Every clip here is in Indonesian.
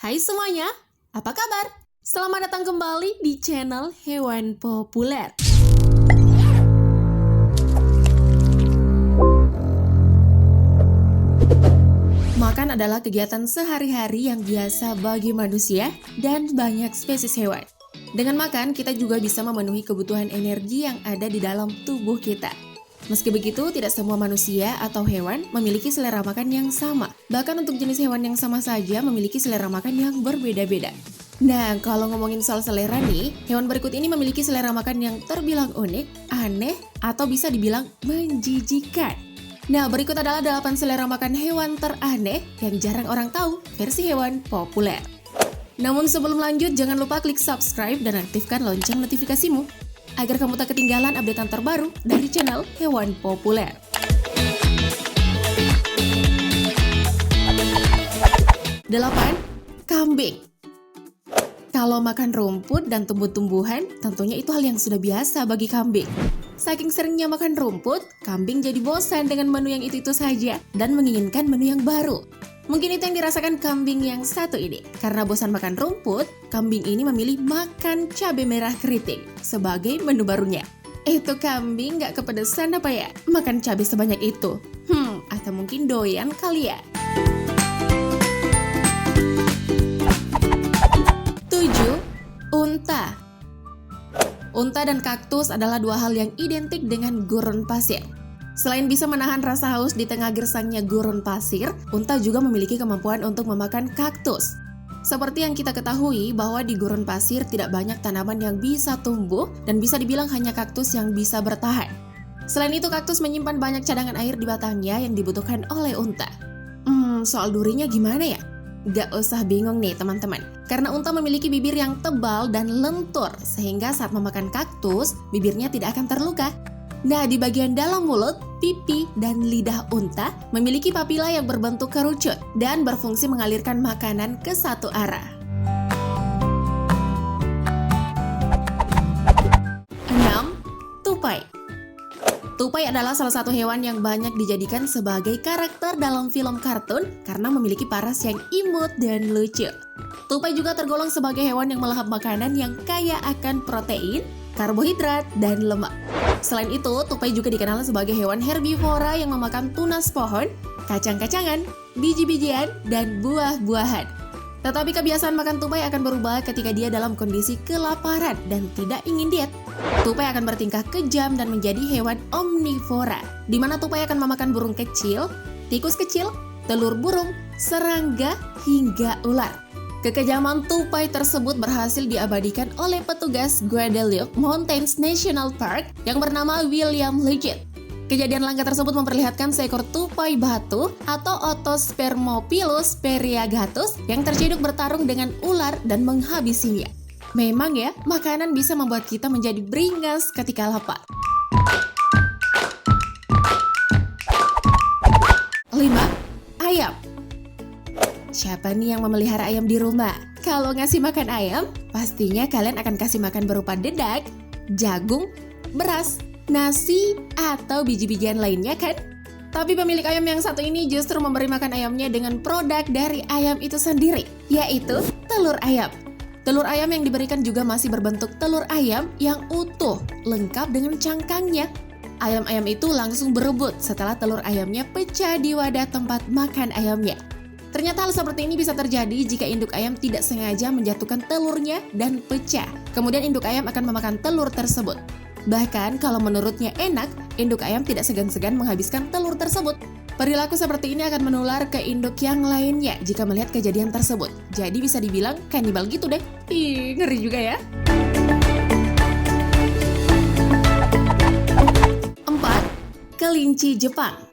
Hai semuanya, apa kabar? Selamat datang kembali di channel Hewan Populer. Makan adalah kegiatan sehari-hari yang biasa bagi manusia dan banyak spesies hewan. Dengan makan, kita juga bisa memenuhi kebutuhan energi yang ada di dalam tubuh kita. Meski begitu, tidak semua manusia atau hewan memiliki selera makan yang sama. Bahkan untuk jenis hewan yang sama saja memiliki selera makan yang berbeda-beda. Nah, kalau ngomongin soal selera nih, hewan berikut ini memiliki selera makan yang terbilang unik, aneh, atau bisa dibilang menjijikan. Nah, berikut adalah 8 selera makan hewan teraneh yang jarang orang tahu versi hewan populer. Namun sebelum lanjut, jangan lupa klik subscribe dan aktifkan lonceng notifikasimu agar kamu tak ketinggalan updatean terbaru dari channel Hewan Populer. 8. Kambing. Kalau makan rumput dan tumbuh-tumbuhan, tentunya itu hal yang sudah biasa bagi kambing. Saking seringnya makan rumput, kambing jadi bosan dengan menu yang itu-itu saja dan menginginkan menu yang baru. Mungkin itu yang dirasakan kambing yang satu ini. Karena bosan makan rumput, kambing ini memilih makan cabai merah keriting sebagai menu barunya. Itu kambing gak kepedesan apa ya? Makan cabai sebanyak itu? Atau mungkin doyan kali ya? 7. Unta. Unta dan kaktus adalah dua hal yang identik dengan gurun pasir. Selain bisa menahan rasa haus di tengah gersangnya gurun pasir, unta juga memiliki kemampuan untuk memakan kaktus. Seperti yang kita ketahui bahwa di gurun pasir tidak banyak tanaman yang bisa tumbuh dan bisa dibilang hanya kaktus yang bisa bertahan. Selain itu, kaktus menyimpan banyak cadangan air di batangnya yang dibutuhkan oleh unta. Soal durinya gimana ya? Gak usah bingung nih teman-teman, karena unta memiliki bibir yang tebal dan lentur, sehingga saat memakan kaktus, bibirnya tidak akan terluka. Nah, di bagian dalam mulut, pipi, dan lidah unta memiliki papila yang berbentuk kerucut dan berfungsi mengalirkan makanan ke satu arah. 6. Tupai. Tupai adalah salah satu hewan yang banyak dijadikan sebagai karakter dalam film kartun karena memiliki paras yang imut dan lucu. Tupai juga tergolong sebagai hewan yang melahap makanan yang kaya akan protein, karbohidrat, dan lemak. Selain itu, tupai juga dikenal sebagai hewan herbivora yang memakan tunas pohon, kacang-kacangan, biji-bijian, dan buah-buahan. Tetapi kebiasaan makan tupai akan berubah ketika dia dalam kondisi kelaparan dan tidak ingin diet. Tupai akan bertingkah kejam dan menjadi hewan omnivora, di mana tupai akan memakan burung kecil, tikus kecil, telur burung, serangga, hingga ular. Kekejaman tupai tersebut berhasil diabadikan oleh petugas Guadalupe Mountains National Park yang bernama William Legit. Kejadian langka tersebut memperlihatkan seekor tupai batu atau Otospermophilus periagatus yang terciduk bertarung dengan ular dan menghabisinya. Memang ya, makanan bisa membuat kita menjadi beringas ketika lapar. 5. Ayam. Siapa nih yang memelihara ayam di rumah? Kalau ngasih makan ayam, pastinya kalian akan kasih makan berupa dedak, jagung, beras, nasi, atau biji-bijian lainnya kan? Tapi pemilik ayam yang satu ini justru memberi makan ayamnya dengan produk dari ayam itu sendiri, yaitu telur ayam. Telur ayam yang diberikan juga masih berbentuk telur ayam yang utuh, lengkap dengan cangkangnya. Ayam-ayam itu langsung berebut setelah telur ayamnya pecah di wadah tempat makan ayamnya. Ternyata hal seperti ini bisa terjadi jika induk ayam tidak sengaja menjatuhkan telurnya dan pecah. Kemudian induk ayam akan memakan telur tersebut. Bahkan kalau menurutnya enak, induk ayam tidak segan-segan menghabiskan telur tersebut. Perilaku seperti ini akan menular ke induk yang lainnya jika melihat kejadian tersebut. Jadi bisa dibilang kanibal gitu deh. Ih, ngeri juga ya. 4. Kelinci Jepang.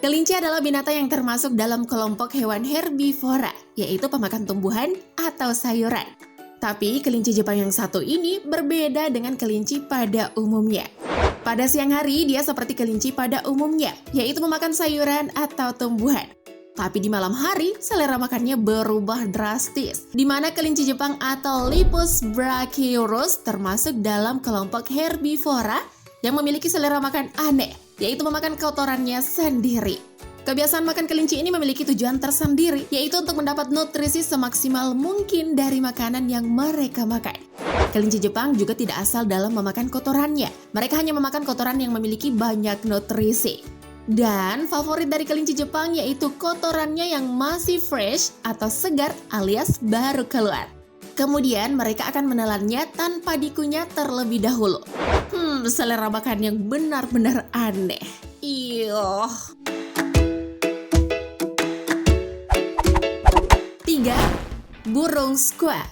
Kelinci adalah binatang yang termasuk dalam kelompok hewan herbivora, yaitu pemakan tumbuhan atau sayuran. Tapi kelinci Jepang yang satu ini berbeda dengan kelinci pada umumnya. Pada siang hari, dia seperti kelinci pada umumnya, yaitu memakan sayuran atau tumbuhan. Tapi di malam hari, selera makannya berubah drastis, di mana kelinci Jepang atau Lepus brachyurus termasuk dalam kelompok herbivora yang memiliki selera makan aneh, yaitu memakan kotorannya sendiri. Kebiasaan makan kelinci ini memiliki tujuan tersendiri, yaitu untuk mendapat nutrisi semaksimal mungkin dari makanan yang mereka makan. Kelinci Jepang juga tidak asal dalam memakan kotorannya. Mereka hanya memakan kotoran yang memiliki banyak nutrisi. Dan favorit dari kelinci Jepang yaitu kotorannya yang masih fresh atau segar alias baru keluar. Kemudian mereka akan menelannya tanpa dikunyah terlebih dahulu. Selera makan yang benar-benar aneh. Iyo. 3. Burung squaw.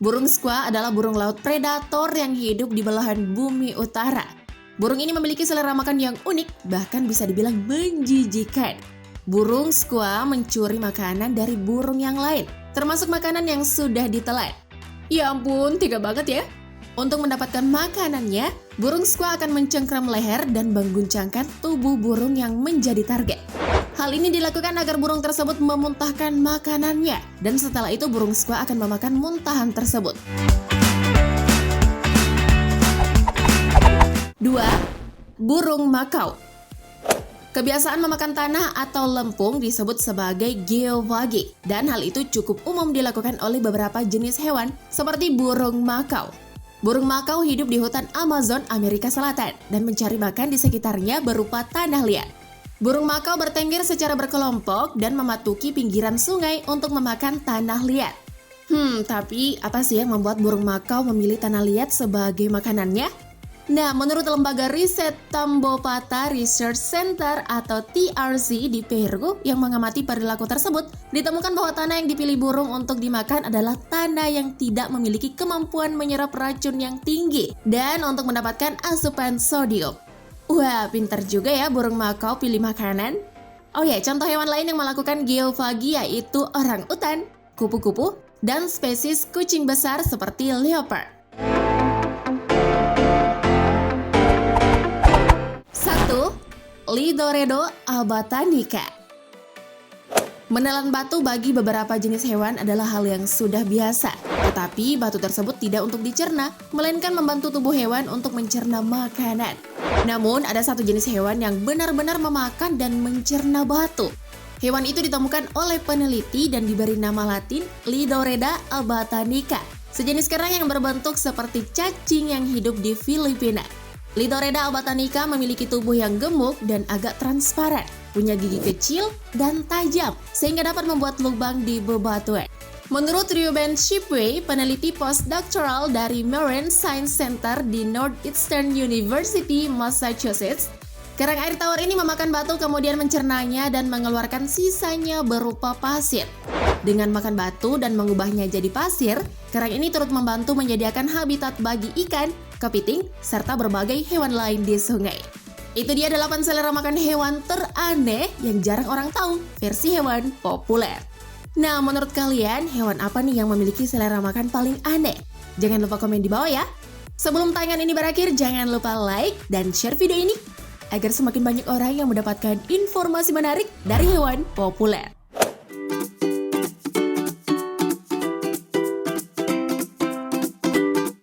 Burung squaw adalah burung laut predator yang hidup di belahan bumi utara. Burung ini memiliki selera makan yang unik, bahkan bisa dibilang menjijikan. Burung squaw mencuri makanan dari burung yang lain, termasuk makanan yang sudah ditelan. Ya ampun, tega banget ya. Untuk mendapatkan makanannya, burung squaw akan mencengkram leher dan mengguncangkan tubuh burung yang menjadi target. Hal ini dilakukan agar burung tersebut memuntahkan makanannya, dan setelah itu burung squaw akan memakan muntahan tersebut. 2. Burung makau. Kebiasaan memakan tanah atau lempung disebut sebagai geophagy, dan hal itu cukup umum dilakukan oleh beberapa jenis hewan seperti burung makau. Burung makau hidup di hutan Amazon, Amerika Selatan, dan mencari makan di sekitarnya berupa tanah liat. Burung makau bertengger secara berkelompok dan mematuki pinggiran sungai untuk memakan tanah liat. Tapi apa sih yang membuat burung makau memilih tanah liat sebagai makanannya? Nah, menurut lembaga riset Tambopata Research Center atau TRC di Peru yang mengamati perilaku tersebut, ditemukan bahwa tanah yang dipilih burung untuk dimakan adalah tanah yang tidak memiliki kemampuan menyerap racun yang tinggi dan untuk mendapatkan asupan sodium. Wah, pintar juga ya burung makau pilih makanan. Oh ya, contoh hewan lain yang melakukan geophagy yaitu orangutan, kupu-kupu, dan spesies kucing besar seperti leopard. 1. Lidoredo abatanica. Menelan batu bagi beberapa jenis hewan adalah hal yang sudah biasa. Tetapi batu tersebut tidak untuk dicerna, melainkan membantu tubuh hewan untuk mencerna makanan. Namun ada satu jenis hewan yang benar-benar memakan dan mencerna batu. Hewan itu ditemukan oleh peneliti dan diberi nama latin Lidoreda abatanica, sejenis kerang yang berbentuk seperti cacing yang hidup di Filipina. Lidoreda abatanica memiliki tubuh yang gemuk dan agak transparan, punya gigi kecil dan tajam, sehingga dapat membuat lubang di bebatuan. Menurut Ruben Shipway, peneliti postdoctoral dari Marine Science Center di Northeastern University, Massachusetts, kerang air tawar ini memakan batu kemudian mencernanya dan mengeluarkan sisanya berupa pasir. Dengan makan batu dan mengubahnya jadi pasir, kerang ini turut membantu menyediakan habitat bagi ikan, kepiting, serta berbagai hewan lain di sungai. Itu dia 8 selera makan hewan teraneh yang jarang orang tahu, versi hewan populer. Nah, menurut kalian, hewan apa nih yang memiliki selera makan paling aneh? Jangan lupa komen di bawah ya. Sebelum tayangan ini berakhir, jangan lupa like dan share video ini agar semakin banyak orang yang mendapatkan informasi menarik dari hewan populer.